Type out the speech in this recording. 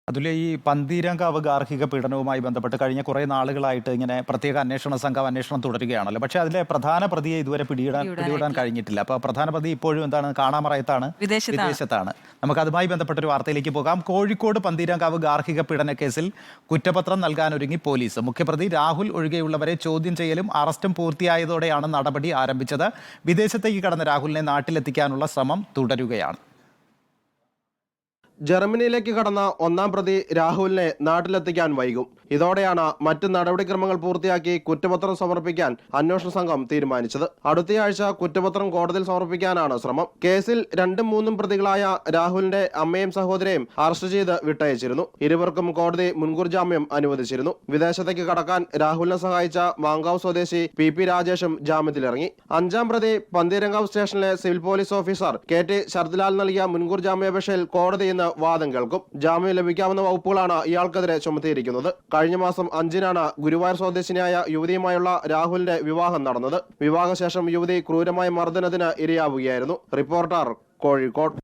അതിലെ ഈ പന്തീരങ്കാവ് ഗാർഹിക പീഡനവുമായി ബന്ധപ്പെട്ട് കഴിഞ്ഞ കുറേ നാളുകളായിട്ട് ഇങ്ങനെ പ്രത്യേക അന്വേഷണ സംഘം അന്വേഷണം തുടരുകയാണല്ലോ. പക്ഷേ അതിലെ പ്രധാന പ്രതിയെ ഇതുവരെ പിടികൂടാൻ കഴിഞ്ഞിട്ടില്ല. അപ്പോൾ പ്രധാന പ്രതി ഇപ്പോഴും എന്താണ്, കാണാമറയത്താണ്, വിദേശത്താണ്. നമുക്ക് അതുമായി ബന്ധപ്പെട്ടൊരു വാർത്തയിലേക്ക് പോകാം. കോഴിക്കോട് പന്തീരങ്കാവ് ഗാർഹിക പീഡന കേസിൽ കുറ്റപത്രം നൽകാനൊരുങ്ങി പോലീസ്. മുഖ്യപ്രതി രാഹുൽ ഒഴികെയുള്ളവരെ ചോദ്യം ചെയ്യലും അറസ്റ്റും പൂർത്തിയായതോടെയാണ് നടപടി ആരംഭിച്ചത്. വിദേശത്തേക്ക് കടന്ന രാഹുലിനെ നാട്ടിലെത്തിക്കാനുള്ള ശ്രമം തുടരുകയാണ്. ജർമ്മനിയിലേക്ക് കടന്ന ഒന്നാം പ്രതി രാഹുലിനെ നാട്ടിലെത്തിക്കാൻ വൈകും. ഇതോടെയാണ് മറ്റ് നടപടിക്രമങ്ങൾ പൂർത്തിയാക്കി കുറ്റപത്രം സമർപ്പിക്കാൻ അന്വേഷണ സംഘം തീരുമാനിച്ചത്. അടുത്തയാഴ്ച കുറ്റപത്രം കോടതിയിൽ സമർപ്പിക്കാനാണ് ശ്രമം. കേസിൽ 2-3 പ്രതികളായ രാഹുലിന്റെ അമ്മയും സഹോദരിയും അറസ്റ്റ് ചെയ്ത് വിട്ടയച്ചിരുന്നു. ഇരുവർക്കും കോടതി മുൻകൂർ ജാമ്യം അനുവദിച്ചിരുന്നു. വിദേശത്തേക്ക് കടക്കാൻ രാഹുലിനെ സഹായിച്ച മാങ്കാവ് സ്വദേശി പി രാജേഷും ജാമ്യത്തിലിറങ്ങി. 5-ാം പ്രതി പന്തീരങ്കാവ് സ്റ്റേഷനിലെ civil police officer K Sarathlal നൽകിയ മുൻകൂർ ജാമ്യാപേക്ഷയിൽ കോടതി ഇന്ന് വാദം കേൾക്കും. ജാമ്യം ലഭിക്കാവുന്ന വകുപ്പുകളാണ് ഇയാൾക്കെതിരെ ചുമത്തിയിരിക്കുന്നത്. കഴിഞ്ഞ മാസം 5-നാണ് ഗുരുവായൂർ സ്വദേശിനിയായ യുവതിയുമായുള്ള രാഹുലിന്റെ വിവാഹം നടന്നത്. വിവാഹശേഷം യുവതി ക്രൂരമായ മർദ്ദനത്തിന് ഇരയാവുകയായിരുന്നു. റിപ്പോർട്ടർ, കോഴിക്കോട്.